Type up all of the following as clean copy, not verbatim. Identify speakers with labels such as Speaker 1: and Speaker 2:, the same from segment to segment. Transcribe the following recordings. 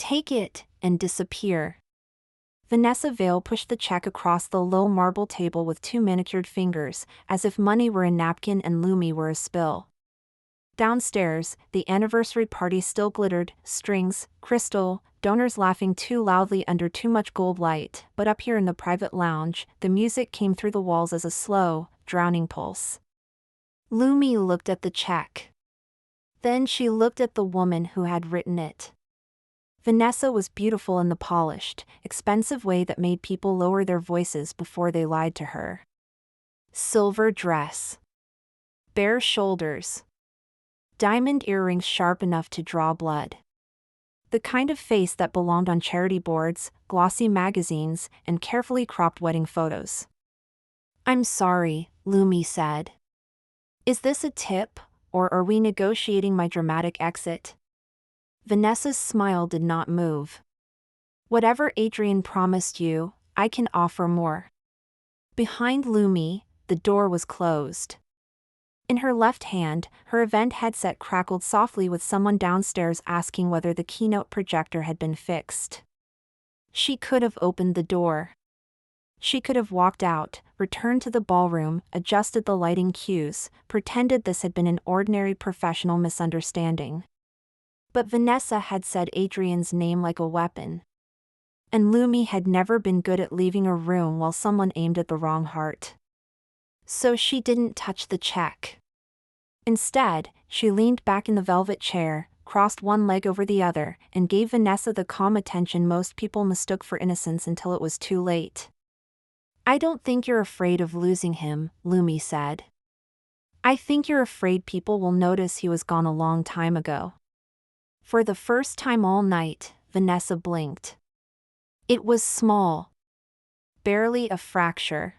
Speaker 1: Take it, and disappear. Vanessa Vale pushed the check across the low marble table with two manicured fingers, as if money were a napkin and Lumi were a spill. Downstairs, the anniversary party still glittered, strings, crystal, donors laughing too loudly under too much gold light, but up here in the private lounge, the music came through the walls as a slow, drowning pulse. Lumi looked at the check. Then she looked at the woman who had written it. Vanessa was beautiful in the polished, expensive way that made people lower their voices before they lied to her. Silver dress. Bare shoulders. Diamond earrings sharp enough to draw blood. The kind of face that belonged on charity boards, glossy magazines, and carefully cropped wedding photos. "I'm sorry," Lumi said. "Is this a tip, or are we negotiating my dramatic exit?" Vanessa's smile did not move. "Whatever Adrian promised you, I can offer more." Behind Lumi, the door was closed. In her left hand, her event headset crackled softly with someone downstairs asking whether the keynote projector had been fixed. She could have opened the door. She could have walked out, returned to the ballroom, adjusted the lighting cues, pretended this had been an ordinary professional misunderstanding. But Vanessa had said Adrian's name like a weapon. And Lumi had never been good at leaving a room while someone aimed at the wrong heart. So she didn't touch the check. Instead, she leaned back in the velvet chair, crossed one leg over the other, and gave Vanessa the calm attention most people mistook for innocence until it was too late. "I don't think you're afraid of losing him," Lumi said. "I think you're afraid people will notice he was gone a long time ago." For the first time all night, Vanessa blinked. It was small. Barely a fracture.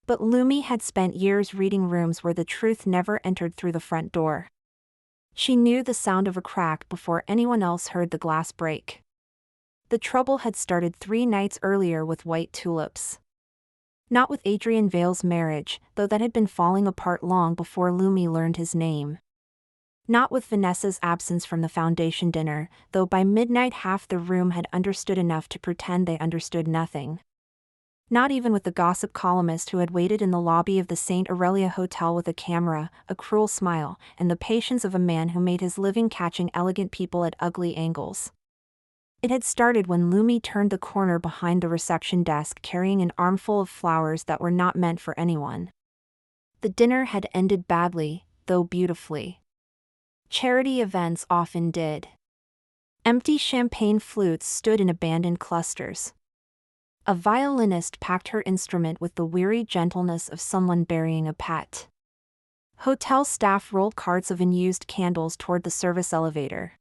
Speaker 1: But Lumi had spent years reading rooms where the truth never entered through the front door. She knew the sound of a crack before anyone else heard the glass break. The trouble had started 3 nights earlier with white tulips. Not with Adrian Vale's marriage, though that had been falling apart long before Lumi learned his name. Not with Vanessa's absence from the foundation dinner, though by midnight half the room had understood enough to pretend they understood nothing. Not even with the gossip columnist who had waited in the lobby of the St. Aurelia Hotel with a camera, a cruel smile, and the patience of a man who made his living catching elegant people at ugly angles. It had started when Lumi turned the corner behind the reception desk carrying an armful of flowers that were not meant for anyone. The dinner had ended badly, though beautifully. Charity events often did. Empty champagne flutes stood in abandoned clusters. A violinist packed her instrument with the weary gentleness of someone burying a pet. Hotel staff rolled carts of unused candles toward the service elevator.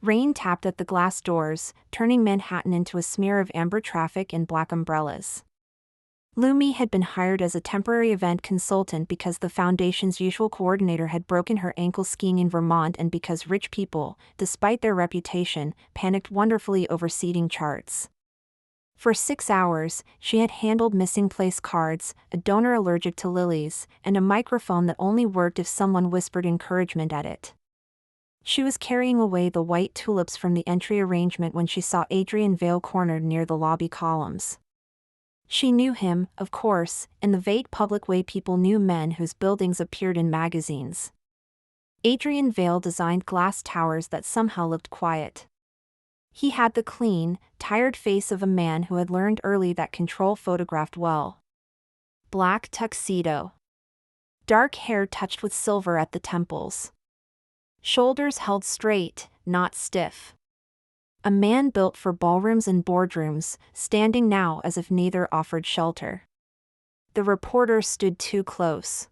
Speaker 1: Rain tapped at the glass doors, turning Manhattan into a smear of amber traffic and black umbrellas. Lumi had been hired as a temporary event consultant because the foundation's usual coordinator had broken her ankle skiing in Vermont and because rich people, despite their reputation, panicked wonderfully over seating charts. For 6 hours, she had handled missing place cards, a donor allergic to lilies, and a microphone that only worked if someone whispered encouragement at it. She was carrying away the white tulips from the entry arrangement when she saw Adrian Vale cornered near the lobby columns. She knew him, of course, in the vague public way people knew men whose buildings appeared in magazines. Adrian Vale designed glass towers that somehow looked quiet. He had the clean, tired face of a man who had learned early that control photographed well. Black tuxedo. Dark hair touched with silver at the temples. Shoulders held straight, not stiff. A man built for ballrooms and boardrooms, standing now as if neither offered shelter. The reporter stood too close.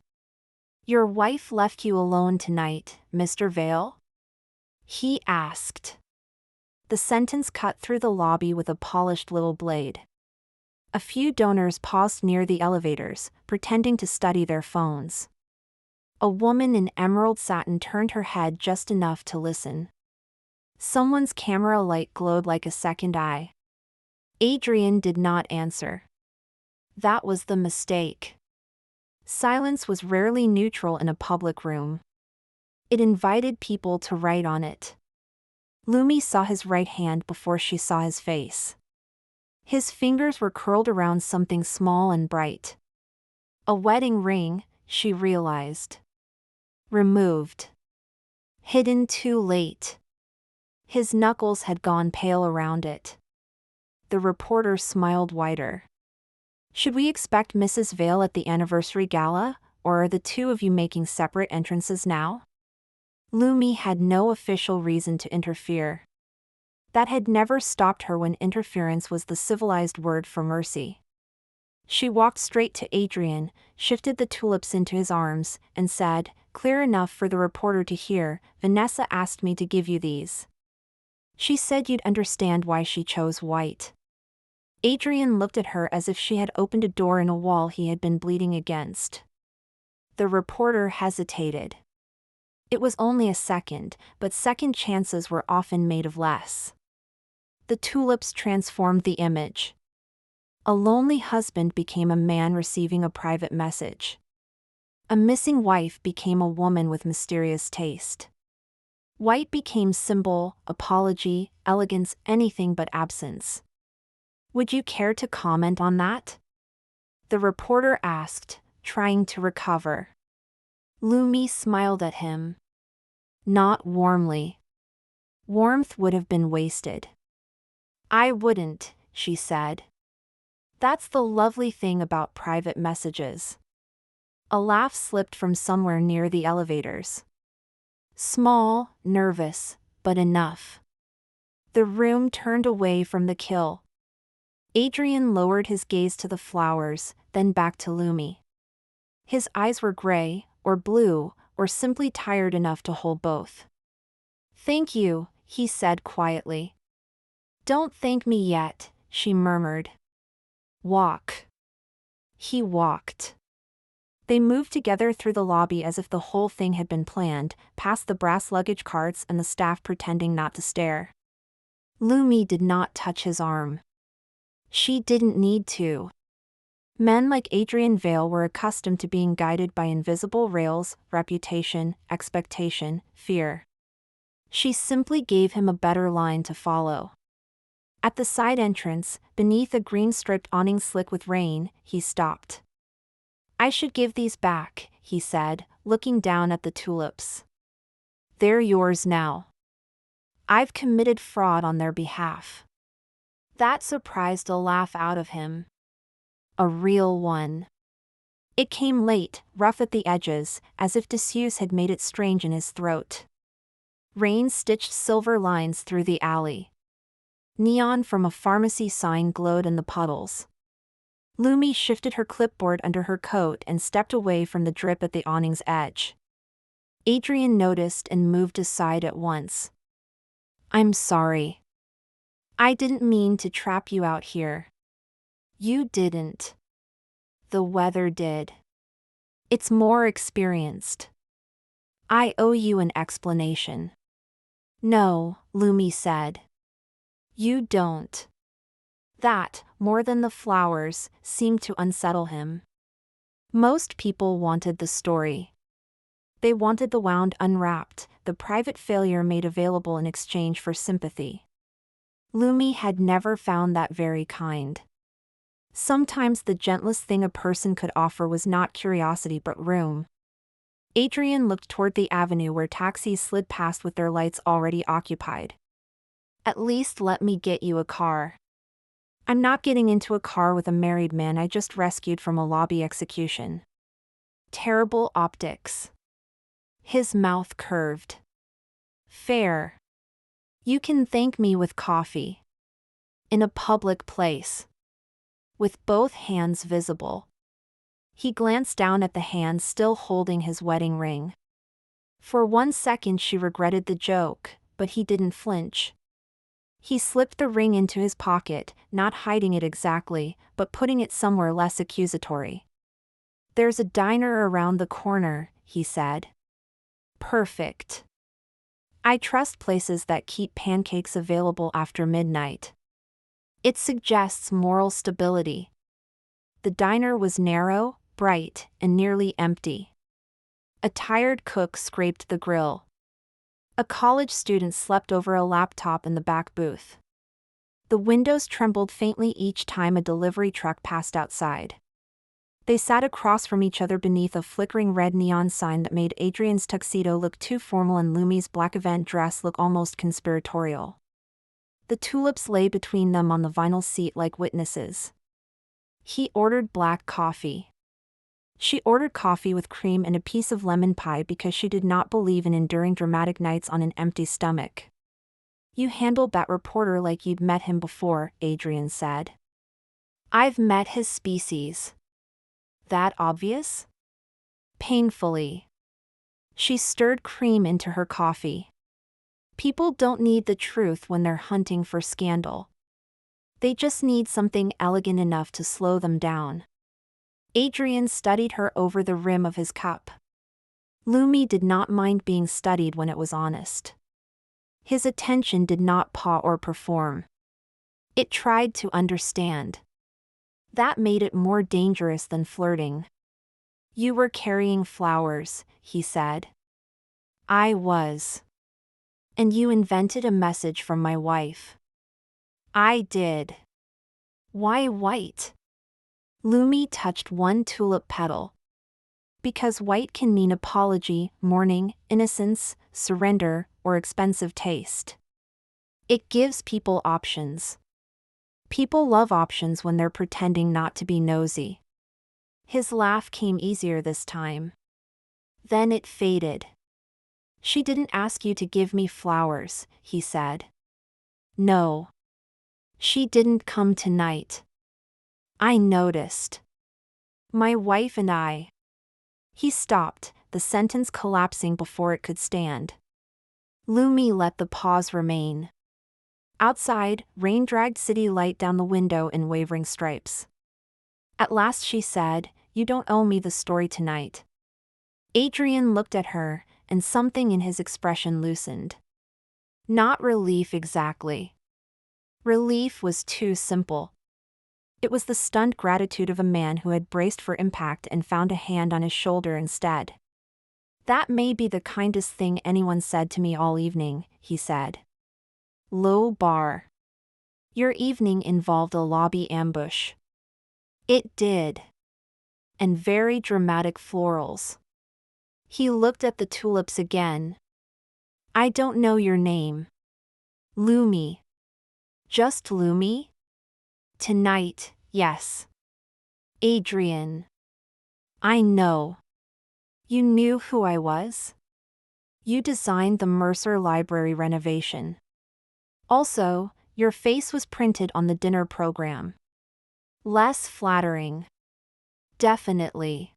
Speaker 1: "Your wife left you alone tonight, Mr. Vale?" he asked. The sentence cut through the lobby with a polished little blade. A few donors paused near the elevators, pretending to study their phones. A woman in emerald satin turned her head just enough to listen. Someone's camera light glowed like a second eye. Adrian did not answer. That was the mistake. Silence was rarely neutral in a public room. It invited people to write on it. Lumi saw his right hand before she saw his face. His fingers were curled around something small and bright. A wedding ring, she realized. Removed. Hidden too late. His knuckles had gone pale around it. The reporter smiled wider. Should we expect Mrs. Vale at the anniversary gala, or are the two of you making separate entrances now? Lumi had no official reason to interfere. That had never stopped her when interference was the civilized word for mercy. She walked straight to Adrian, shifted the tulips into his arms, and said, clear enough for the reporter to hear, Vanessa asked me to give you these. She said you'd understand why she chose white. Adrian looked at her as if she had opened a door in a wall he had been bleeding against. The reporter hesitated. It was only a second, but second chances were often made of less. The tulips transformed the image. A lonely husband became a man receiving a private message. A missing wife became a woman with mysterious taste. White became symbol, apology, elegance, anything but absence. Would you care to comment on that? The reporter asked, trying to recover. Lumi smiled at him. Not warmly. Warmth would have been wasted. I wouldn't, she said. That's the lovely thing about private messages. A laugh slipped from somewhere near the elevators. Small, nervous, but enough. The room turned away from the kill. Adrian lowered his gaze to the flowers, then back to Lumi. His eyes were gray, or blue, or simply tired enough to hold both. Thank you, he said quietly. Don't thank me yet, she murmured. Walk. He walked. They moved together through the lobby as if the whole thing had been planned, past the brass luggage carts and the staff pretending not to stare. Lumi did not touch his arm. She didn't need to. Men like Adrian Vale were accustomed to being guided by invisible rails, reputation, expectation, fear. She simply gave him a better line to follow. At the side entrance, beneath a green-striped awning slick with rain, he stopped. I should give these back, he said, looking down at the tulips. They're yours now. I've committed fraud on their behalf. That surprised a laugh out of him. A real one. It came late, rough at the edges, as if disuse had made it strange in his throat. Rain stitched silver lines through the alley. Neon from a pharmacy sign glowed in the puddles. Lumi shifted her clipboard under her coat and stepped away from the drip at the awning's edge. Adrian noticed and moved aside at once. I'm sorry. I didn't mean to trap you out here. You didn't. The weather did. It's more experienced. I owe you an explanation. No, Lumi said. You don't. That, more than the flowers, seemed to unsettle him. Most people wanted the story. They wanted the wound unwrapped, the private failure made available in exchange for sympathy. Lumi had never found that very kind. Sometimes the gentlest thing a person could offer was not curiosity but room. Adrian looked toward the avenue where taxis slid past with their lights already occupied. At least let me get you a car. I'm not getting into a car with a married man I just rescued from a lobby execution. Terrible optics. His mouth curved. Fair. You can thank me with coffee. In a public place. With both hands visible. He glanced down at the hand still holding his wedding ring. For 1 second she regretted the joke, but he didn't flinch. He slipped the ring into his pocket, not hiding it exactly, but putting it somewhere less accusatory. There's a diner around the corner, he said. Perfect. I trust places that keep pancakes available after midnight. It suggests moral stability. The diner was narrow, bright, and nearly empty. A tired cook scraped the grill. A college student slept over a laptop in the back booth. The windows trembled faintly each time a delivery truck passed outside. They sat across from each other beneath a flickering red neon sign that made Adrian's tuxedo look too formal and Lumi's black event dress look almost conspiratorial. The tulips lay between them on the vinyl seat like witnesses. He ordered black coffee. She ordered coffee with cream and a piece of lemon pie because she did not believe in enduring dramatic nights on an empty stomach. "You handled that reporter like you'd met him before," Adrian said. "I've met his species." "That obvious?" "Painfully." She stirred cream into her coffee. "People don't need the truth when they're hunting for scandal. They just need something elegant enough to slow them down." Adrian studied her over the rim of his cup. Lumi did not mind being studied when it was honest. His attention did not paw or perform. It tried to understand. That made it more dangerous than flirting. "You were carrying flowers," he said. "I was." "And you invented a message from my wife." "I did." "Why white?" Lumi touched one tulip petal. "Because white can mean apology, mourning, innocence, surrender, or expensive taste. It gives people options. People love options when they're pretending not to be nosy." His laugh came easier this time. Then it faded. "She didn't ask you to give me flowers," he said. "No. She didn't come tonight. I noticed. My wife and I." He stopped, the sentence collapsing before it could stand. Lumi let the pause remain. Outside, rain dragged city light down the window in wavering stripes. At last she said, "You don't owe me the story tonight." Adrian looked at her, and something in his expression loosened. Not relief exactly. Relief was too simple. It was the stunned gratitude of a man who had braced for impact and found a hand on his shoulder instead. "That may be the kindest thing anyone said to me all evening," he said. Low bar. "Your evening involved a lobby ambush." It did. And very dramatic florals. He looked at the tulips again. "I don't know your name." "Lumi." "Just Lumi?" "Tonight, yes." "Adrian." "I know." "You knew who I was?" "You designed the Mercer Library renovation. Also, your face was printed on the dinner program." "Less flattering." "Definitely.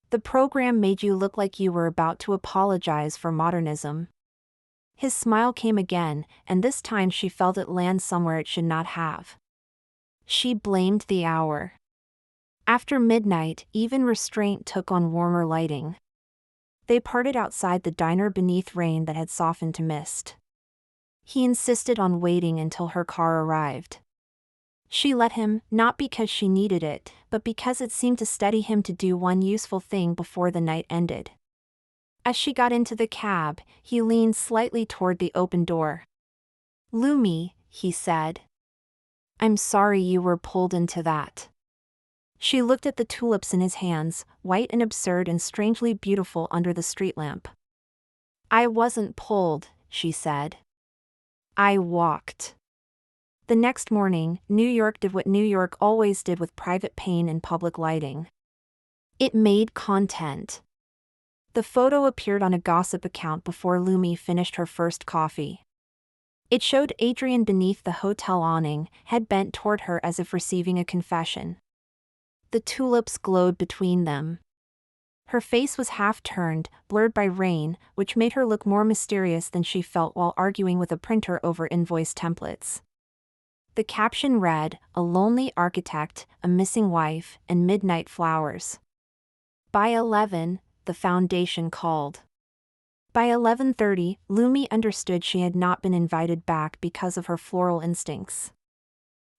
Speaker 1: The program made you look like you were about to apologize for modernism." His smile came again, and this time she felt it land somewhere it should not have. She blamed the hour. After midnight, even restraint took on warmer lighting. They parted outside the diner beneath rain that had softened to mist. He insisted on waiting until her car arrived. She let him, not because she needed it, but because it seemed to steady him to do one useful thing before the night ended. As she got into the cab, he leaned slightly toward the open door. "Lumi," he said. "I'm sorry you were pulled into that." She looked at the tulips in his hands, white and absurd and strangely beautiful under the street lamp. "I wasn't pulled," she said. "I walked." The next morning, New York did what New York always did with private pain and public lighting. It made content. The photo appeared on a gossip account before Lumi finished her first coffee. It showed Adrian beneath the hotel awning, head bent toward her as if receiving a confession. The tulips glowed between them. Her face was half-turned, blurred by rain, which made her look more mysterious than she felt while arguing with a printer over invoice templates. The caption read, "A lonely architect, a missing wife, and midnight flowers." By 11, the foundation called. By 11:30, Lumi understood she had not been invited back because of her floral instincts.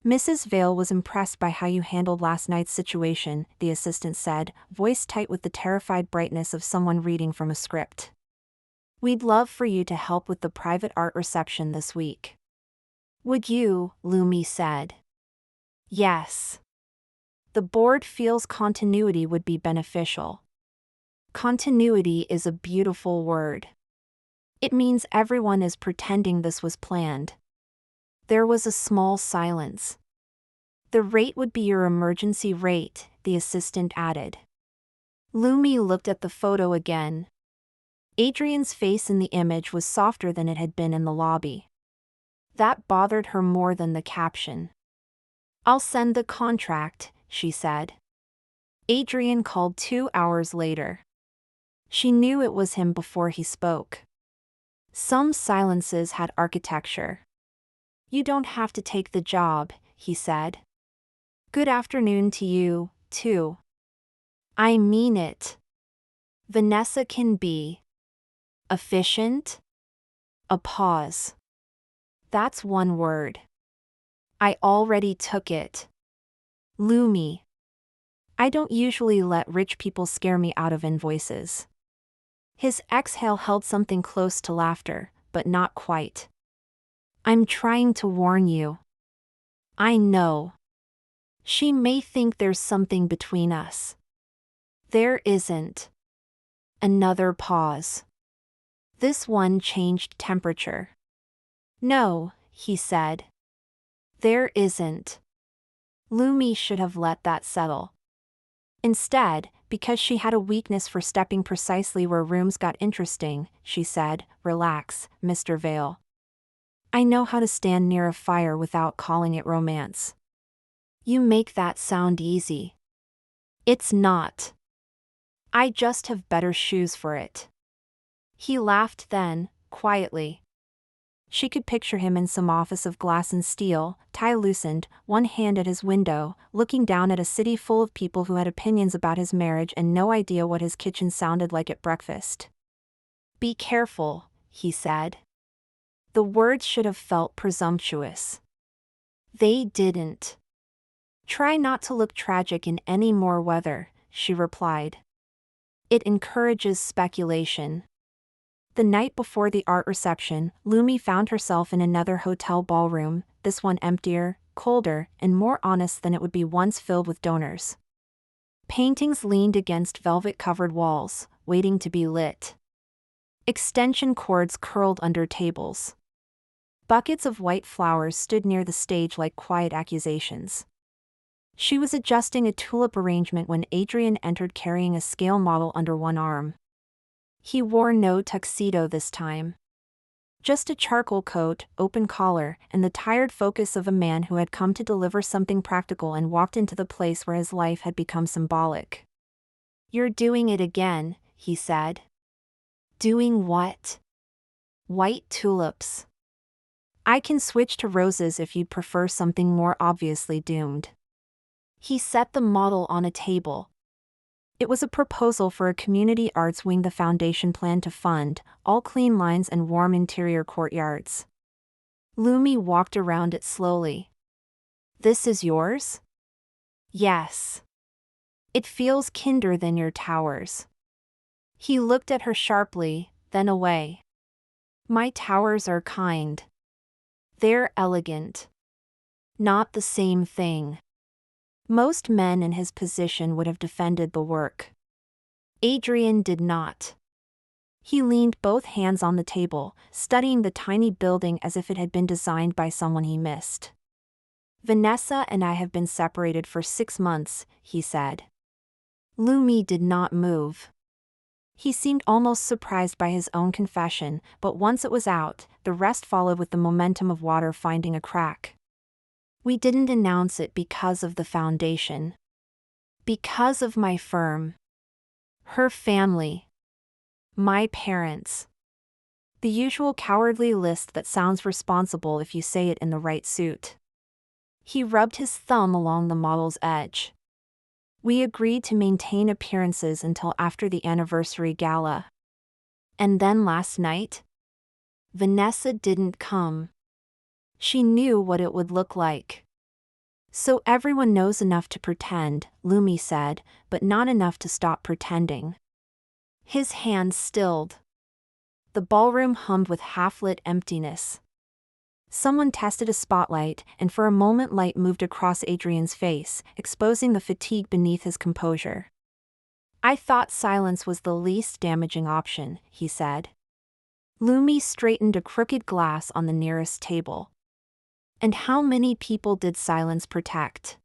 Speaker 1: "Mrs. Vale was impressed by how you handled last night's situation," the assistant said, voice tight with the terrified brightness of someone reading from a script. We'd love for you to help with the private art reception this week. Would you? Lumi said. Yes. The board feels continuity would be beneficial. Continuity is a beautiful word. It means everyone is pretending this was planned. There was a small silence. The rate would be your emergency rate, the assistant added. Lumi looked at the photo again. Adrian's face in the image was softer than it had been in the lobby. That bothered her more than the caption. I'll send the contract, she said. Adrian called 2 hours later. She knew it was him before he spoke. Some silences had architecture. You don't have to take the job, he said. Good afternoon to you, too. I mean it. Vanessa can be efficient? A pause. That's one word. I already took it. Lumi. I don't usually let rich people scare me out of invoices. His exhale held something close to laughter, but not quite. I'm trying to warn you. I know. She may think there's something between us. There isn't. Another pause. This one changed temperature. No, he said. There isn't. Lumi should have let that settle. Instead, because she had a weakness for stepping precisely where rooms got interesting, she said, Relax, Mr. Vale. I know how to stand near a fire without calling it romance. You make that sound easy. It's not. I just have better shoes for it. He laughed then, quietly. She could picture him in some office of glass and steel, tie loosened, one hand at his window, looking down at a city full of people who had opinions about his marriage and no idea what his kitchen sounded like at breakfast. Be careful, he said. The words should have felt presumptuous. They didn't. Try not to look tragic in any more weather, she replied. It encourages speculation. The night before the art reception, Lumi found herself in another hotel ballroom, this one emptier, colder, and more honest than it would be once filled with donors. Paintings leaned against velvet-covered walls, waiting to be lit. Extension cords curled under tables. Buckets of white flowers stood near the stage like quiet accusations. She was adjusting a tulip arrangement when Adrian entered carrying a scale model under one arm. He wore no tuxedo this time. Just a charcoal coat, open collar, and the tired focus of a man who had come to deliver something practical and walked into the place where his life had become symbolic. You're doing it again, he said. Doing what? White tulips. I can switch to roses if you'd prefer something more obviously doomed. He set the model on a table. It was a proposal for a community arts wing the foundation planned to fund, all clean lines and warm interior courtyards. Lumi walked around it slowly. This is yours? Yes. It feels kinder than your towers. He looked at her sharply, then away. My towers are kind. They're elegant. Not the same thing. Most men in his position would have defended the work. Adrian did not. He leaned both hands on the table, studying the tiny building as if it had been designed by someone he missed. Vanessa and I have been separated for 6 months, he said. Lumi did not move. He seemed almost surprised by his own confession, but once it was out, the rest followed with the momentum of water finding a crack. We didn't announce it because of the foundation. Because of my firm. Her family. My parents. The usual cowardly list that sounds responsible if you say it in the right suit. He rubbed his thumb along the model's edge. We agreed to maintain appearances until after the anniversary gala. And then last night? Vanessa didn't come. She knew what it would look like. So everyone knows enough to pretend, Lumi said, but not enough to stop pretending. His hand stilled. The ballroom hummed with half-lit emptiness. Someone tested a spotlight, and for a moment light moved across Adrian's face, exposing the fatigue beneath his composure. "I thought silence was the least damaging option," he said. Lumi straightened a crooked glass on the nearest table. "And how many people did silence protect?"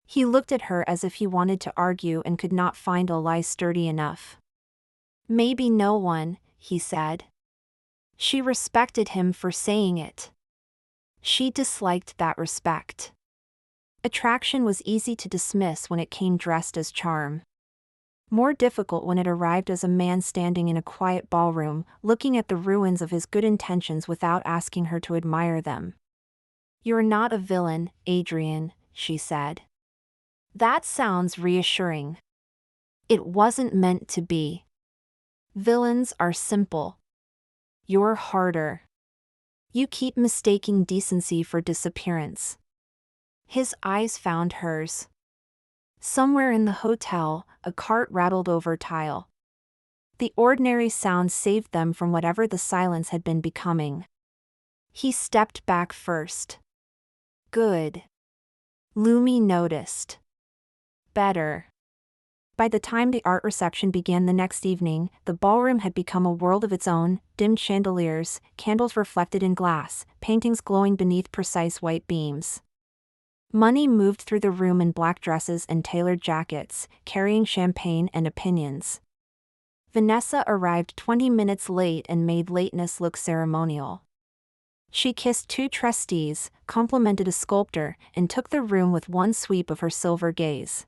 Speaker 1: He looked at her as if he wanted to argue and could not find a lie sturdy enough. "Maybe no one," he said. She respected him for saying it. She disliked that respect. Attraction was easy to dismiss when it came dressed as charm. More difficult when it arrived as a man standing in a quiet ballroom, looking at the ruins of his good intentions without asking her to admire them. "You're not a villain, Adrian," she said. "That sounds reassuring." "It wasn't meant to be. Villains are simple. You're harder. You keep mistaking decency for disappearance." His eyes found hers. Somewhere in the hotel, a cart rattled over tile. The ordinary sound saved them from whatever the silence had been becoming. He stepped back first. "Good." Lumi noticed. "Better." By the time the art reception began the next evening, the ballroom had become a world of its own: dimmed chandeliers, candles reflected in glass, paintings glowing beneath precise white beams. Money moved through the room in black dresses and tailored jackets, carrying champagne and opinions. Vanessa arrived 20 minutes late and made lateness look ceremonial. She kissed 2 trustees, complimented a sculptor, and took the room with one sweep of her silver gaze.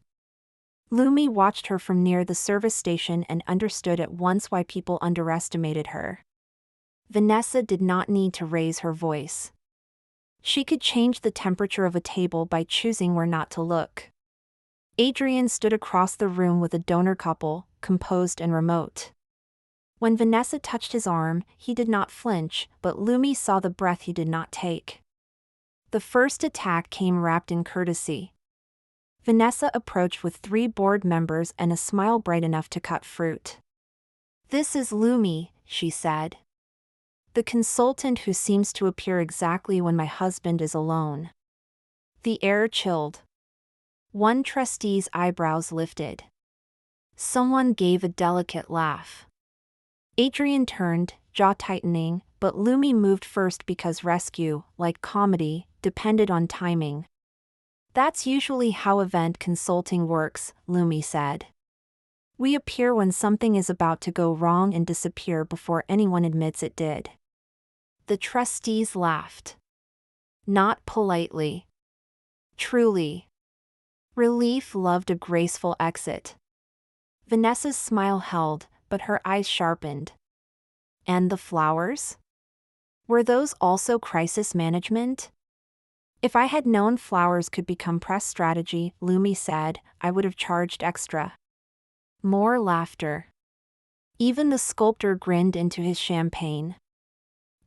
Speaker 1: Lumi watched her from near the service station and understood at once why people underestimated her. Vanessa did not need to raise her voice. She could change the temperature of a table by choosing where not to look. Adrian stood across the room with a donor couple, composed and remote. When Vanessa touched his arm, he did not flinch, but Lumi saw the breath he did not take. The first attack came wrapped in courtesy. Vanessa approached with 3 board members and a smile bright enough to cut fruit. "This is Lumi," she said. "The consultant who seems to appear exactly when my husband is alone." The air chilled. One trustee's eyebrows lifted. Someone gave a delicate laugh. Adrian turned, jaw tightening, but Lumi moved first because rescue, like comedy, depended on timing. "That's usually how event consulting works," Lumi said. "We appear when something is about to go wrong and disappear before anyone admits it did." The trustees laughed. Not politely. Truly. Relief loved a graceful exit. Vanessa's smile held, but her eyes sharpened. "And the flowers? Were those also crisis management?" "If I had known flowers could become press strategy," Lumi said, "I would have charged extra." More laughter. Even the sculptor grinned into his champagne.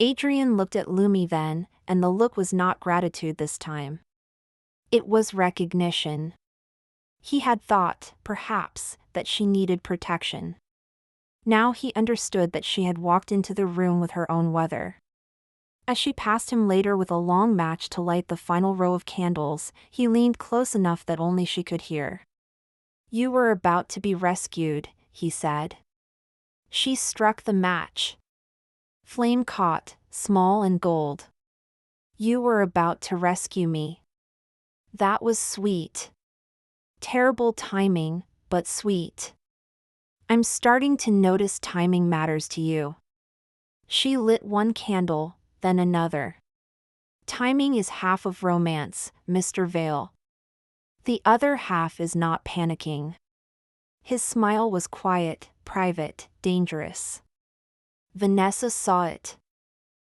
Speaker 1: Adrian looked at Lumi then, and the look was not gratitude this time. It was recognition. He had thought, perhaps, that she needed protection. Now he understood that she had walked into the room with her own weather. As she passed him later with a long match to light the final row of candles, he leaned close enough that only she could hear. "You were about to be rescued," he said. She struck the match. Flame caught, small and gold. "You were about to rescue me." That was sweet. Terrible timing, but sweet. "I'm starting to notice timing matters to you." She lit one candle, then another. "Timing is half of romance, Mr. Vale. The other half is not panicking." His smile was quiet, private, dangerous. Vanessa saw it.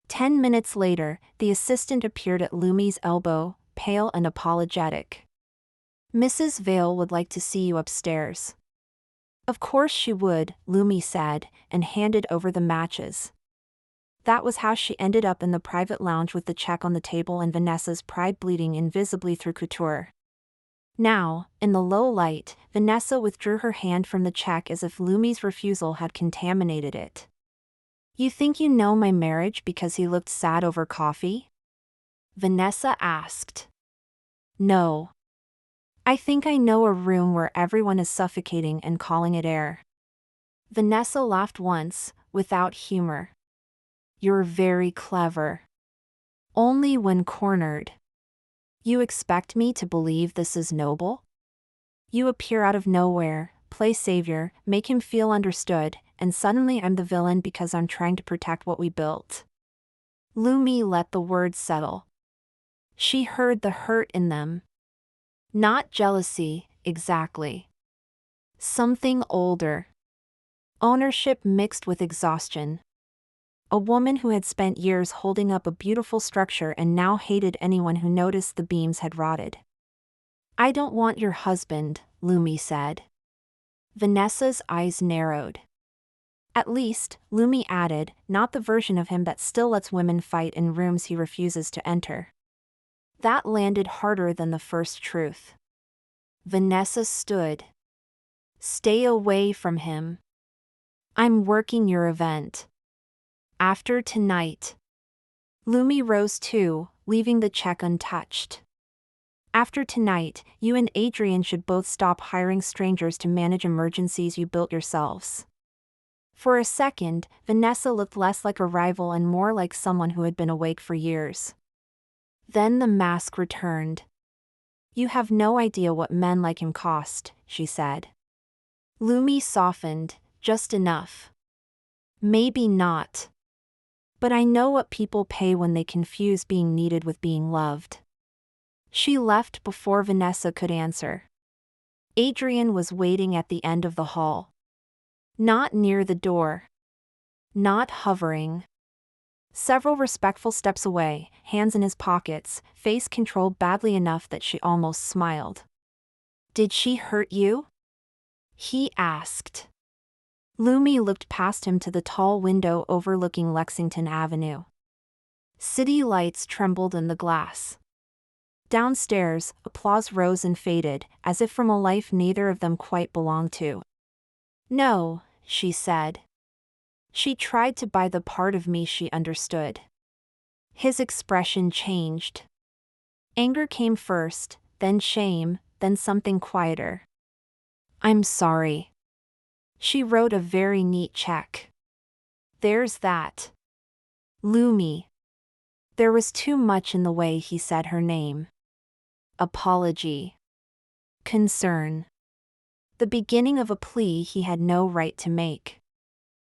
Speaker 1: 10 minutes later, the assistant appeared at Lumi's elbow, pale and apologetic. "Mrs. Vale would like to see you upstairs." Of course she would, Lumi said, and handed over the matches. That was how she ended up in the private lounge with the check on the table and Vanessa's pride bleeding invisibly through couture. Now, in the low light, Vanessa withdrew her hand from the check as if Lumi's refusal had contaminated it. You think you know my marriage because he looked sad over coffee? Vanessa asked. No. I think I know a room where everyone is suffocating and calling it air. Vanessa laughed once, without humor. You're very clever. Only when cornered. You expect me to believe this is noble? You appear out of nowhere, play savior, make him feel understood, and suddenly I'm the villain because I'm trying to protect what we built. Lumi let the words settle. She heard the hurt in them. Not jealousy, exactly. Something older. Ownership mixed with exhaustion. A woman who had spent years holding up a beautiful structure and now hated anyone who noticed the beams had rotted. I don't want your husband, Lumi said. Vanessa's eyes narrowed. At least, Lumi added, not the version of him that still lets women fight in rooms he refuses to enter. That landed harder than the first truth. Vanessa stood. Stay away from him. I'm working your event. After tonight. Lumi rose too, leaving the check untouched. After tonight, you and Adrian should both stop hiring strangers to manage emergencies you built yourselves. For a second, Vanessa looked less like a rival and more like someone who had been awake for years. Then the mask returned. You have no idea what men like him cost, she said. Lumi softened, just enough. Maybe not. But I know what people pay when they confuse being needed with being loved. She left before Vanessa could answer. Adrian was waiting at the end of the hall. Not near the door. Not hovering. Several respectful steps away, hands in his pockets, face controlled badly enough that she almost smiled. Did she hurt you? He asked. Lumi looked past him to the tall window overlooking Lexington Avenue. City lights trembled in the glass. Downstairs, applause rose and faded, as if from a life neither of them quite belonged to. No, she said. She tried to buy the part of me she understood. His expression changed. Anger came first, then shame, then something quieter. I'm sorry. She wrote a very neat check. There's that. Lumi. There was too much in the way he said her name. Apology. Concern. The beginning of a plea he had no right to make.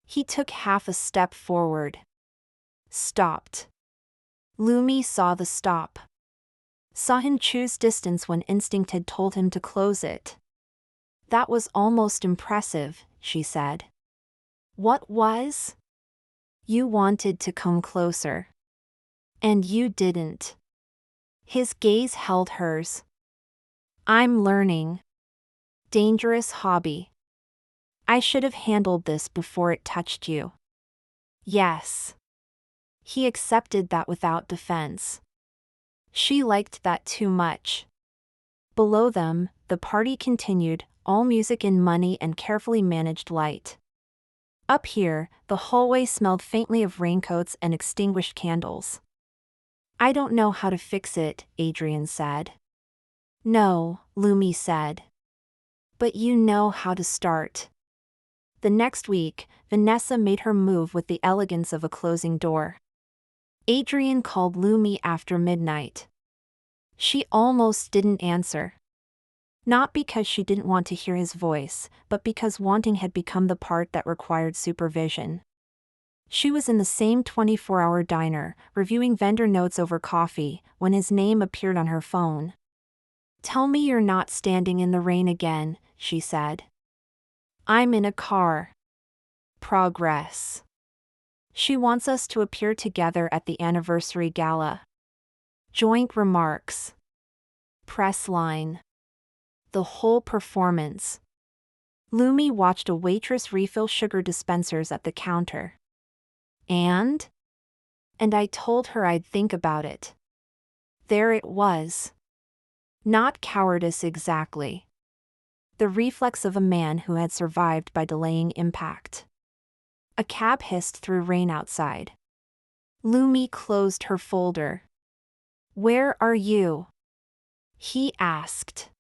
Speaker 1: He took half a step forward. Stopped. Lumi saw the stop. Saw him choose distance when instinct had told him to close it. That was almost impressive, she said. What was? You wanted to come closer. And you didn't. His gaze held hers. I'm learning. Dangerous hobby. I should have handled this before it touched you. Yes. He accepted that without defense. She liked that too much. Below them, the party continued, all music and money and carefully managed light. Up here, the hallway smelled faintly of raincoats and extinguished candles. I don't know how to fix it, Adrian said. No, Lumi said. But you know how to start. The next week, Vanessa made her move with the elegance of a closing door. Adrian called Lumi after midnight. She almost didn't answer. Not because she didn't want to hear his voice, but because wanting had become the part that required supervision. She was in the same 24-hour diner, reviewing vendor notes over coffee, when his name appeared on her phone. Tell me you're not standing in the rain again, she said. I'm in a car. Progress. She wants us to appear together at the anniversary gala. Joint remarks. Press line. The whole performance. Lumi watched a waitress refill sugar dispensers at the counter. And I told her I'd think about it. There it was. Not cowardice exactly. The reflex of a man who had survived by delaying impact. A cab hissed through rain outside. Lumi closed her folder. "Where are you?" he asked.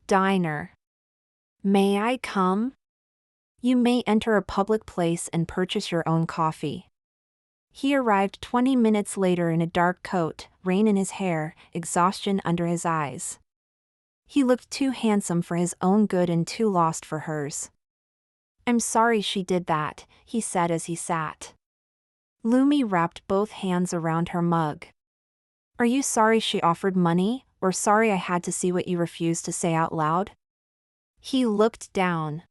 Speaker 1: "Diner." "May I come?" "You may enter a public place and purchase your own coffee." He arrived 20 minutes later in a dark coat, rain in his hair, exhaustion under his eyes. He looked too handsome for his own good and too lost for hers. "I'm sorry she did that," he said as he sat. Lumi wrapped both hands around her mug. "Are you sorry she offered money, or sorry I had to see what you refused to say out loud?" He looked down.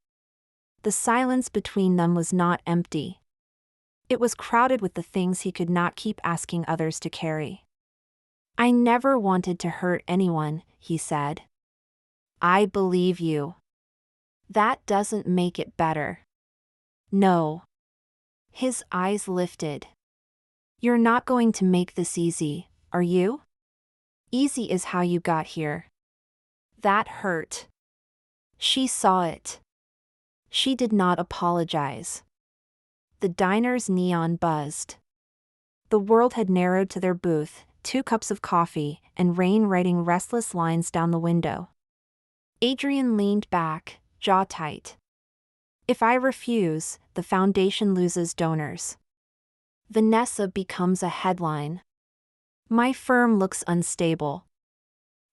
Speaker 1: The silence between them was not empty. It was crowded with the things he could not keep asking others to carry. "I never wanted to hurt anyone," he said. "I believe you." "That doesn't make it better." "No." His eyes lifted. "You're not going to make this easy, are you?" "Easy is how you got here." That hurt. She saw it. She did not apologize. The diner's neon buzzed. The world had narrowed to their booth, 2 cups of coffee, and rain writing restless lines down the window. Adrian leaned back, jaw tight. "If I refuse, the foundation loses donors. Vanessa becomes a headline. My firm looks unstable.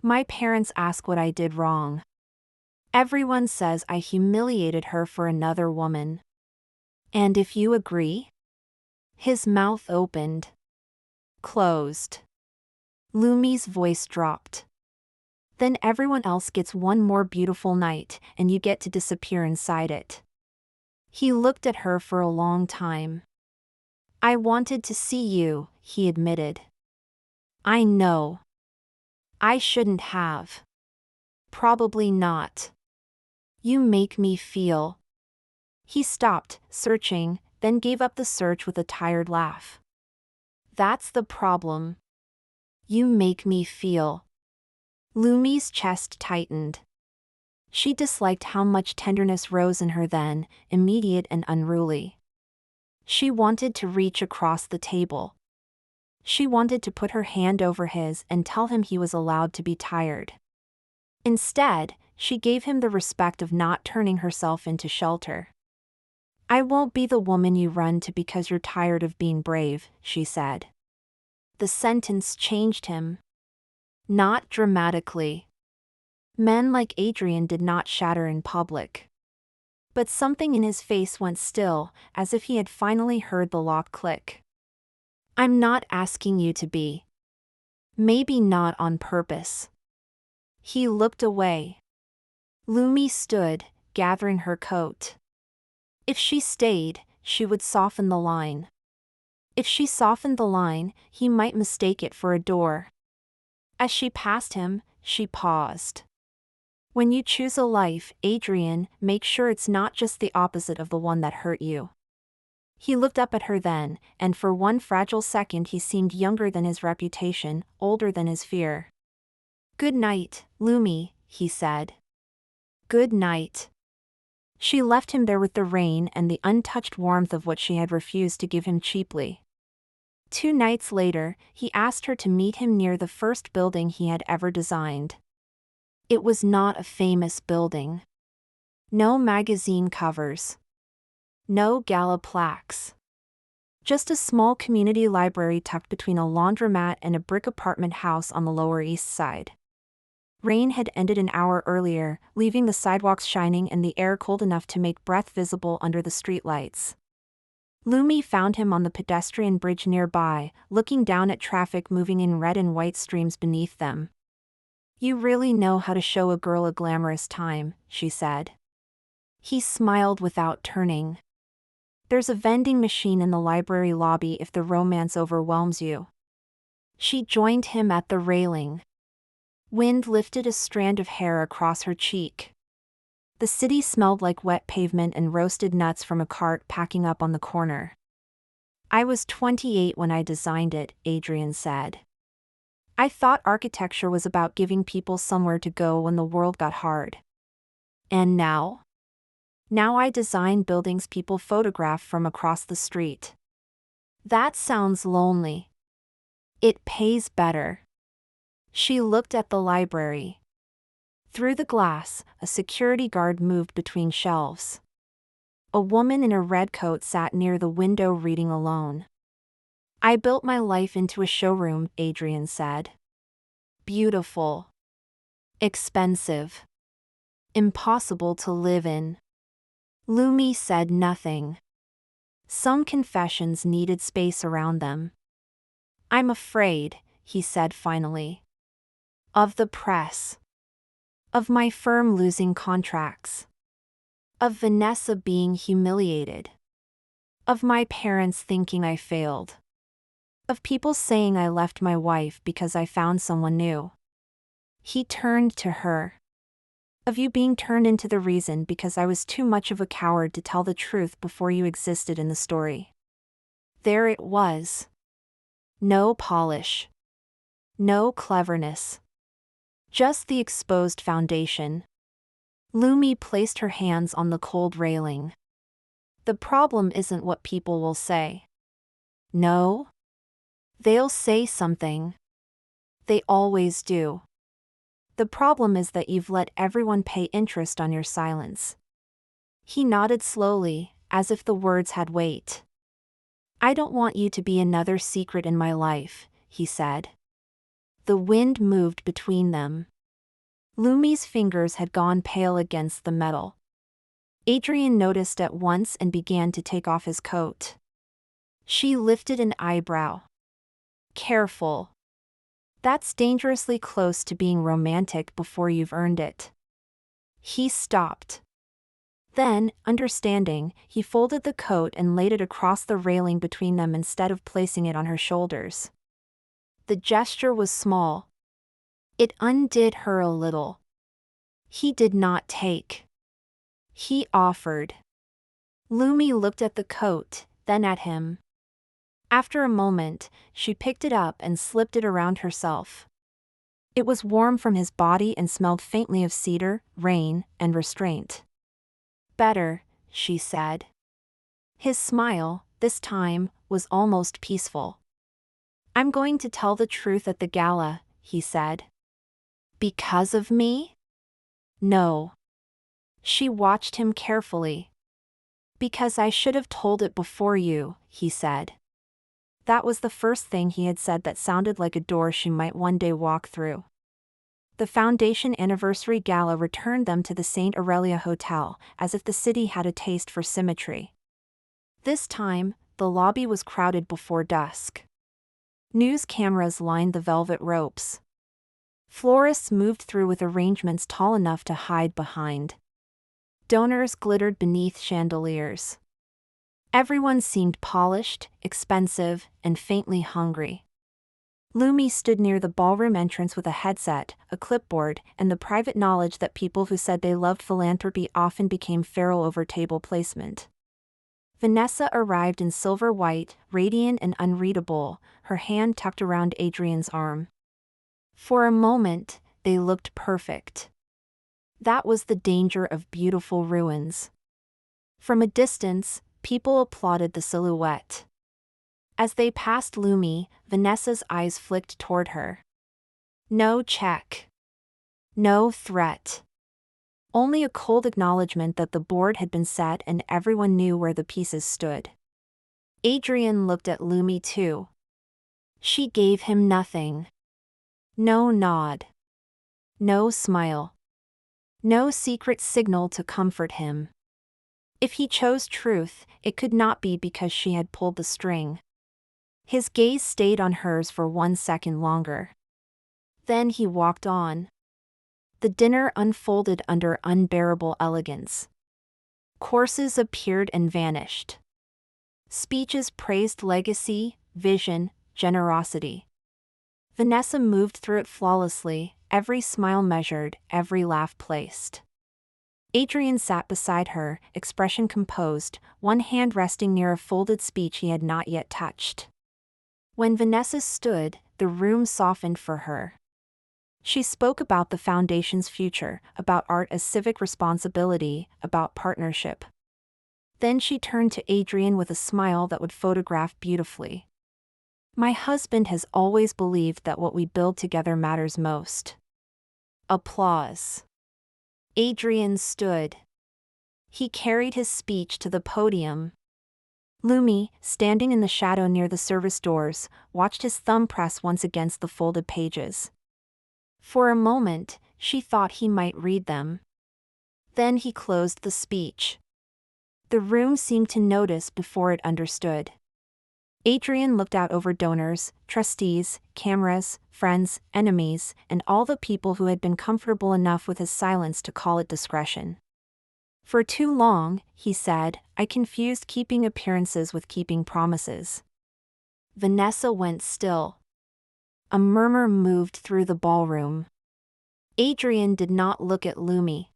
Speaker 1: My parents ask what I did wrong. Everyone says I humiliated her for another woman. And if you agree?" His mouth opened. Closed. Lumi's voice dropped. "Then everyone else gets one more beautiful night, and you get to disappear inside it." He looked at her for a long time. "I wanted to see you," he admitted. "I know. I shouldn't have." "Probably not. You make me feel." He stopped, searching, then gave up the search with a tired laugh. "That's the problem. You make me feel." Lumi's chest tightened. She disliked how much tenderness rose in her then, immediate and unruly. She wanted to reach across the table. She wanted to put her hand over his and tell him he was allowed to be tired. Instead, she gave him the respect of not turning herself into shelter. "I won't be the woman you run to because you're tired of being brave," she said. The sentence changed him. Not dramatically. Men like Adrian did not shatter in public. But something in his face went still, as if he had finally heard the lock click. "I'm not asking you to be. Maybe not on purpose." He looked away. Lumi stood, gathering her coat. If she stayed, she would soften the line. If she softened the line, he might mistake it for a door. As she passed him, she paused. "When you choose a life, Adrian, make sure it's not just the opposite of the one that hurt you." He looked up at her then, and for one fragile second he seemed younger than his reputation, older than his fear. "Good night, Lumi," he said. "Good night." She left him there with the rain and the untouched warmth of what she had refused to give him cheaply. 2 nights later, he asked her to meet him near the first building he had ever designed. It was not a famous building. No magazine covers. No gala plaques. Just a small community library tucked between a laundromat and a brick apartment house on the Lower East Side. Rain had ended an hour earlier, leaving the sidewalks shining and the air cold enough to make breath visible under the streetlights. Lumi found him on the pedestrian bridge nearby, looking down at traffic moving in red and white streams beneath them. "You really know how to show a girl a glamorous time," she said. He smiled without turning. "There's a vending machine in the library lobby if the romance overwhelms you." She joined him at the railing. Wind lifted a strand of hair across her cheek. The city smelled like wet pavement and roasted nuts from a cart packing up on the corner. "I was 28 when I designed it," Adrian said. "I thought architecture was about giving people somewhere to go when the world got hard." "And now?" Now I design buildings people photograph from across the street. That sounds lonely. It pays better. She looked at the library. Through the glass, a security guard moved between shelves. A woman in a red coat sat near the window reading alone. I built my life into a showroom, Adrian said. Beautiful. Expensive. Impossible to live in. Lumi said nothing. Some confessions needed space around them. I'm afraid, he said finally. Of the press. Of my firm losing contracts. Of Vanessa being humiliated. Of my parents thinking I failed. Of people saying I left my wife because I found someone new. He turned to her. Of you being turned into the reason because I was too much of a coward to tell the truth before you existed in the story. There it was. No polish. No cleverness. Just the exposed foundation. Lumi placed her hands on the cold railing. The problem isn't what people will say. No? They'll say something. They always do. The problem is that you've let everyone pay interest on your silence. He nodded slowly, as if the words had weight. I don't want you to be another secret in my life, he said. The wind moved between them. Lumi's fingers had gone pale against the metal. Adrian noticed at once and began to take off his coat. She lifted an eyebrow. Careful. That's dangerously close to being romantic before you've earned it. He stopped. Then, understanding, he folded the coat and laid it across the railing between them instead of placing it on her shoulders. The gesture was small. It undid her a little. He did not take. He offered. Lumi looked at the coat, then at him. After a moment, she picked it up and slipped it around herself. It was warm from his body and smelled faintly of cedar, rain, and restraint. Better, she said. His smile, this time, was almost peaceful. I'm going to tell the truth at the gala, he said. Because of me? No. She watched him carefully. Because I should have told it before you, he said. That was the first thing he had said that sounded like a door she might one day walk through. The Foundation Anniversary Gala returned them to the St. Aurelia Hotel, as if the city had a taste for symmetry. This time, the lobby was crowded before dusk. News cameras lined the velvet ropes. Florists moved through with arrangements tall enough to hide behind. Donors glittered beneath chandeliers. Everyone seemed polished, expensive, and faintly hungry. Lumi stood near the ballroom entrance with a headset, a clipboard, and the private knowledge that people who said they loved philanthropy often became feral over table placement. Vanessa arrived in silver white, radiant and unreadable, her hand tucked around Adrian's arm. For a moment, they looked perfect. That was the danger of beautiful ruins. From a distance, people applauded the silhouette. As they passed Lumi, Vanessa's eyes flicked toward her. No check. No threat. Only a cold acknowledgement that the board had been set and everyone knew where the pieces stood. Adrian looked at Lumi too. She gave him nothing. No nod. No smile. No secret signal to comfort him. If he chose truth, it could not be because she had pulled the string. His gaze stayed on hers for 1 second longer. Then he walked on. The dinner unfolded under unbearable elegance. Courses appeared and vanished. Speeches praised legacy, vision, generosity. Vanessa moved through it flawlessly, every smile measured, every laugh placed. Adrian sat beside her, expression composed, one hand resting near a folded speech he had not yet touched. When Vanessa stood, the room softened for her. She spoke about the foundation's future, about art as civic responsibility, about partnership. Then she turned to Adrian with a smile that would photograph beautifully. My husband has always believed that what we build together matters most. Applause. Adrian stood. He carried his speech to the podium. Lumi, standing in the shadow near the service doors, watched his thumb press once against the folded pages. For a moment, she thought he might read them. Then he closed the speech. The room seemed to notice before it understood. Adrian looked out over donors, trustees, cameras, friends, enemies, and all the people who had been comfortable enough with his silence to call it discretion. For too long, he said, I confused keeping appearances with keeping promises. Vanessa went still. A murmur moved through the ballroom. Adrian did not look at Lumi.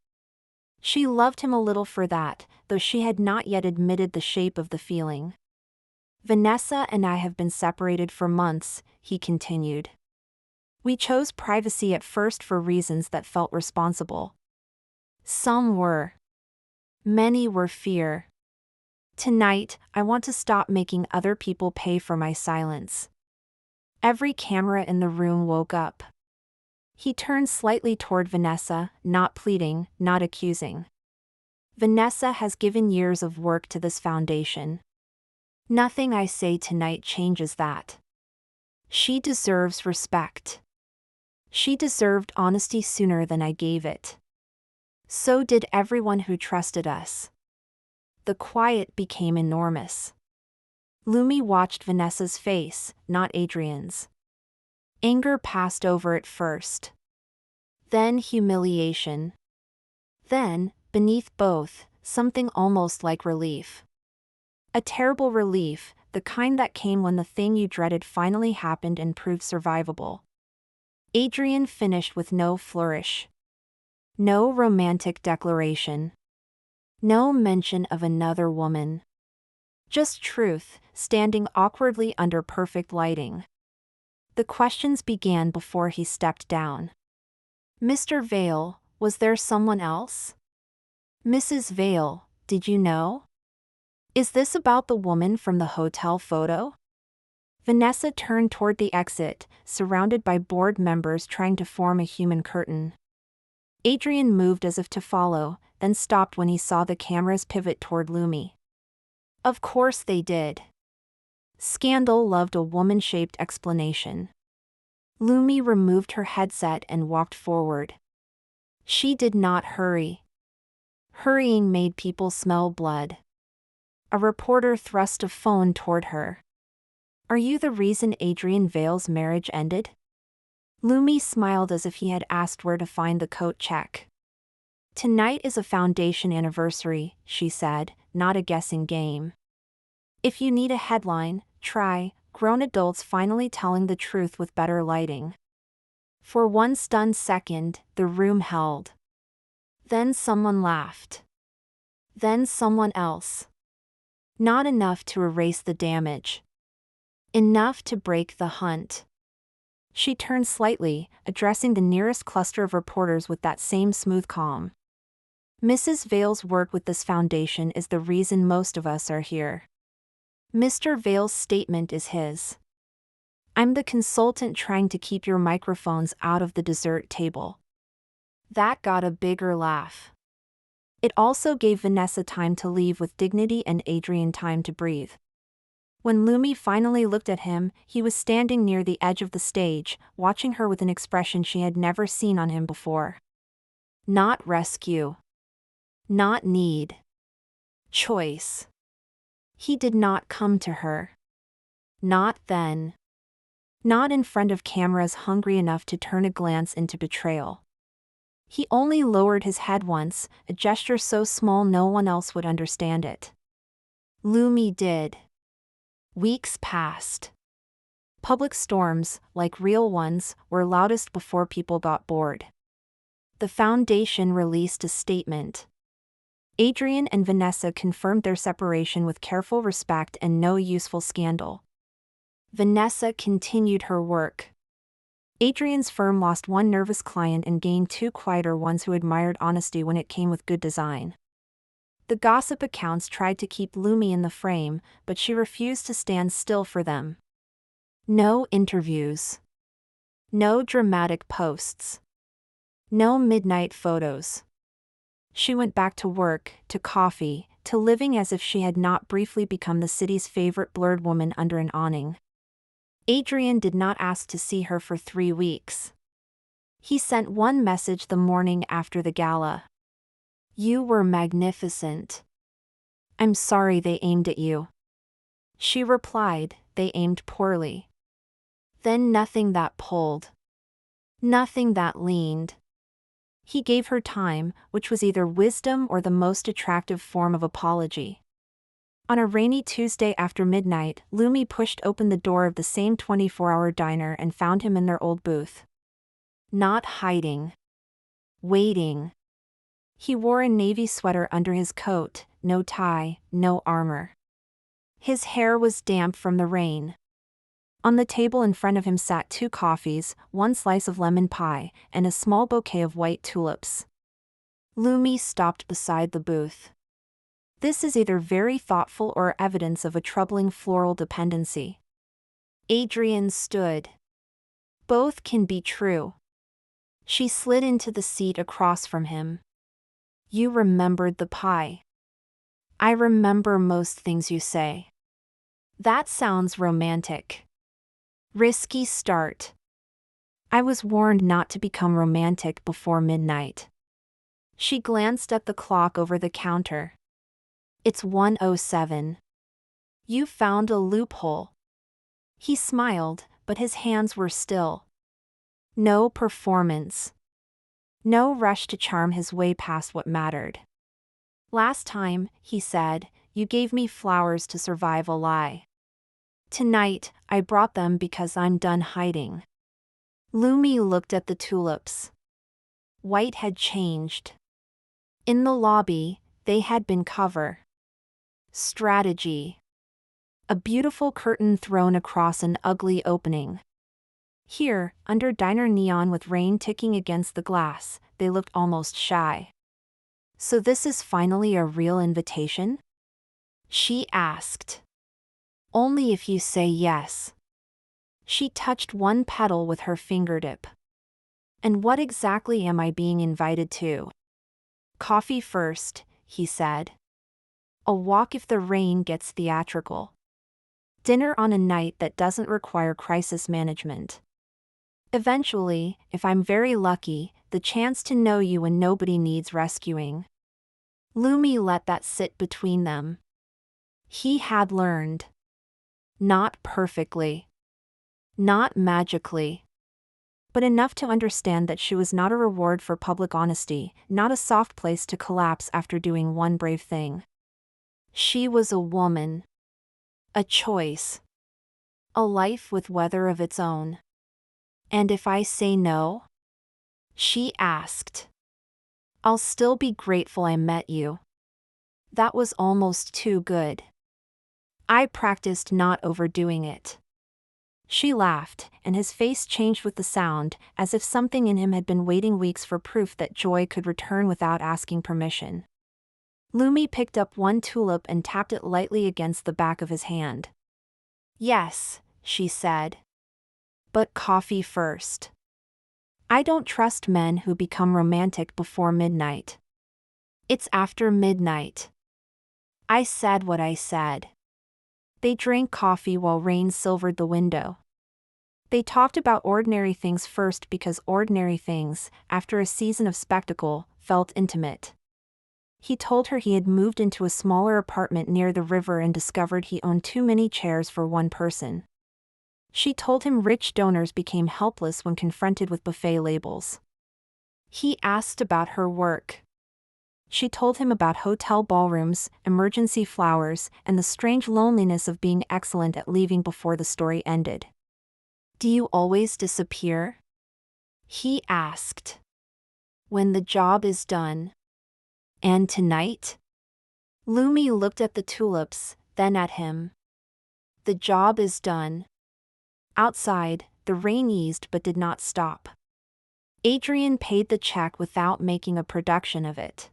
Speaker 1: She loved him a little for that, though she had not yet admitted the shape of the feeling. Vanessa and I have been separated for months, he continued. We chose privacy at first for reasons that felt responsible. Some were. Many were fear. Tonight, I want to stop making other people pay for my silence. Every camera in the room woke up. He turned slightly toward Vanessa, not pleading, not accusing. Vanessa has given years of work to this foundation. Nothing I say tonight changes that. She deserves respect. She deserved honesty sooner than I gave it. So did everyone who trusted us. The quiet became enormous. Lumi watched Vanessa's face, not Adrian's. Anger passed over it first. Then humiliation. Then, beneath both, something almost like relief. A terrible relief, the kind that came when the thing you dreaded finally happened and proved survivable. Adrian finished with no flourish. No romantic declaration. No mention of another woman. Just truth, standing awkwardly under perfect lighting. The questions began before he stepped down. Mr. Vale, was there someone else? Mrs. Vale, did you know? Is this about the woman from the hotel photo? Vanessa turned toward the exit, surrounded by board members trying to form a human curtain. Adrian moved as if to follow, then stopped when he saw the cameras pivot toward Lumi. Of course they did. Scandal loved a woman-shaped explanation. Lumi removed her headset and walked forward. She did not hurry. Hurrying made people smell blood. A reporter thrust a phone toward her. Are you the reason Adrian Vale's marriage ended? Lumi smiled as if he had asked where to find the coat check. Tonight is a foundation anniversary, she said, not a guessing game. If you need a headline, try, grown adults finally telling the truth with better lighting. For one stunned second, the room held. Then someone laughed. Then someone else. Not enough to erase the damage. Enough to break the hunt. She turned slightly, addressing the nearest cluster of reporters with that same smooth calm. Mrs. Vale's work with this foundation is the reason most of us are here. Mr. Vale's statement is his. I'm the consultant trying to keep your microphones out of the dessert table. That got a bigger laugh. It also gave Vanessa time to leave with dignity and Adrian time to breathe. When Lumi finally looked at him, he was standing near the edge of the stage, watching her with an expression she had never seen on him before. Not rescue. Not need. Choice. He did not come to her. Not then. Not in front of cameras hungry enough to turn a glance into betrayal. He only lowered his head once, a gesture so small no one else would understand it. Lumi did. Weeks passed. Public storms, like real ones, were loudest before people got bored. The foundation released a statement. Adrian and Vanessa confirmed their separation with careful respect and no useful scandal. Vanessa continued her work. Adrian's firm lost one nervous client and gained two quieter ones who admired honesty when it came with good design. The gossip accounts tried to keep Lumi in the frame, but she refused to stand still for them. No interviews. No dramatic posts. No midnight photos. She went back to work, to coffee, to living as if she had not briefly become the city's favorite blurred woman under an awning. Adrian did not ask to see her for 3 weeks. He sent one message the morning after the gala. "You were magnificent. I'm sorry they aimed at you." She replied, "They aimed poorly." Then nothing that pulled. Nothing that leaned. He gave her time, which was either wisdom or the most attractive form of apology. On a rainy Tuesday after midnight, Lumi pushed open the door of the same 24-hour diner and found him in their old booth. Not hiding. Waiting. He wore a navy sweater under his coat, no tie, no armor. His hair was damp from the rain. On the table in front of him sat 2 coffees, 1 slice of lemon pie, and a small bouquet of white tulips. Lumi stopped beside the booth. This is either very thoughtful or evidence of a troubling floral dependency. Adrian stood. Both can be true. She slid into the seat across from him. "You remembered the pie." "I remember most things you say." "That sounds romantic." Risky start. "I was warned not to become romantic before midnight." She glanced at the clock over the counter. "It's 1:07. You found a loophole." He smiled, but his hands were still. No performance. No rush to charm his way past what mattered. "Last time," he said, "you gave me flowers to survive a lie. Tonight, I brought them because I'm done hiding." Lumi looked at the tulips. White had changed. In the lobby, they had been cover. Strategy. A beautiful curtain thrown across an ugly opening. Here, under diner neon with rain ticking against the glass, they looked almost shy. "So this is finally a real invitation?" she asked. "Only if you say yes." She touched one petal with her fingertip. "And what exactly am I being invited to?" "Coffee first," he said. "A walk if the rain gets theatrical. Dinner on a night that doesn't require crisis management. Eventually, if I'm very lucky, the chance to know you when nobody needs rescuing." Lumi let that sit between them. He had learned. Not perfectly. Not magically. But enough to understand that she was not a reward for public honesty, not a soft place to collapse after doing one brave thing. She was a woman. A choice. A life with weather of its own. "And if I say no?" she asked. "I'll still be grateful I met you." That was almost too good. "I practiced not overdoing it." She laughed, and his face changed with the sound, as if something in him had been waiting weeks for proof that joy could return without asking permission. Lumi picked up one tulip and tapped it lightly against the back of his hand. "Yes," she said. "But coffee first. I don't trust men who become romantic before midnight. It's after midnight." I said what I said. They drank coffee while rain silvered the window. They talked about ordinary things first because ordinary things, after a season of spectacle, felt intimate. He told her he had moved into a smaller apartment near the river and discovered he owned too many chairs for one person. She told him rich donors became helpless when confronted with buffet labels. He asked about her work. She told him about hotel ballrooms, emergency flowers, and the strange loneliness of being excellent at leaving before the story ended. "Do you always disappear?" he asked. "When the job is done." "And tonight?" Lumi looked at the tulips, then at him. "The job is done." Outside, the rain eased but did not stop. Adrian paid the check without making a production of it.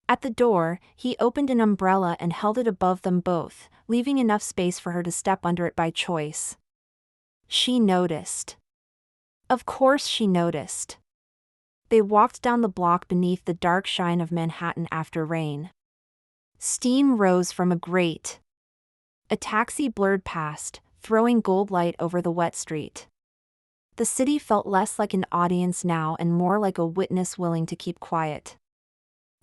Speaker 1: At the door, he opened an umbrella and held it above them both, leaving enough space for her to step under it by choice. She noticed. Of course she noticed. They walked down the block beneath the dark shine of Manhattan after rain. Steam rose from a grate. A taxi blurred past, throwing gold light over the wet street. The city felt less like an audience now and more like a witness willing to keep quiet.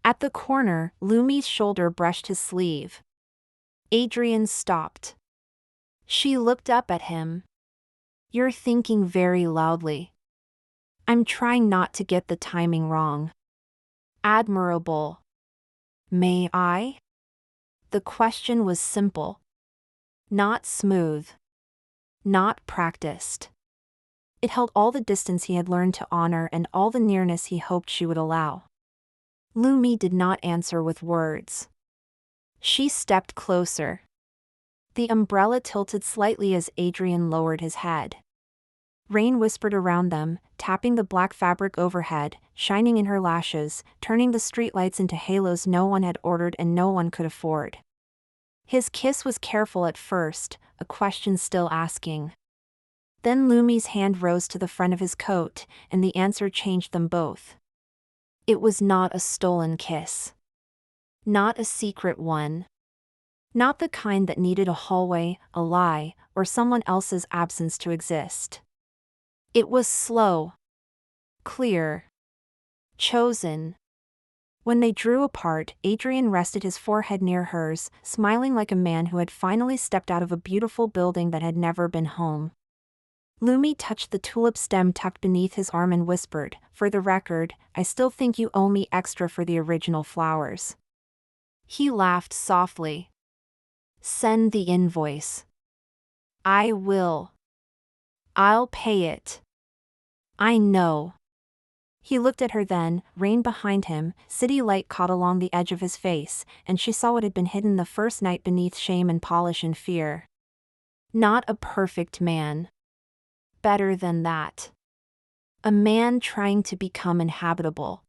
Speaker 1: At the corner, Lumi's shoulder brushed his sleeve. Adrian stopped. She looked up at him. "You're thinking very loudly." "I'm trying not to get the timing wrong." "Admirable." "May I?" The question was simple. Not smooth. Not practiced. It held all the distance he had learned to honor and all the nearness he hoped she would allow. Lumi did not answer with words. She stepped closer. The umbrella tilted slightly as Adrian lowered his head. Rain whispered around them, tapping the black fabric overhead, shining in her lashes, turning the streetlights into halos no one had ordered and no one could afford. His kiss was careful at first, a question still asking. Then Lumi's hand rose to the front of his coat, and the answer changed them both. It was not a stolen kiss. Not a secret one. Not the kind that needed a hallway, a lie, or someone else's absence to exist. It was slow. Clear. Chosen. When they drew apart, Adrian rested his forehead near hers, smiling like a man who had finally stepped out of a beautiful building that had never been home. Lumi touched the tulip stem tucked beneath his arm and whispered, "For the record, I still think you owe me extra for the original flowers." He laughed softly. "Send the invoice." "I will. I'll pay it." "I know." He looked at her then, rain behind him, city light caught along the edge of his face, and she saw what had been hidden the first night beneath shame and polish and fear. Not a perfect man. Better than that. A man trying to become inhabitable.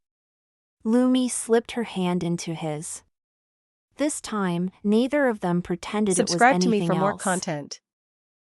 Speaker 1: Lumi slipped her hand into his. This time, neither of them pretended it was
Speaker 2: Subscribe to me
Speaker 1: anything
Speaker 2: for more
Speaker 1: else.
Speaker 2: content.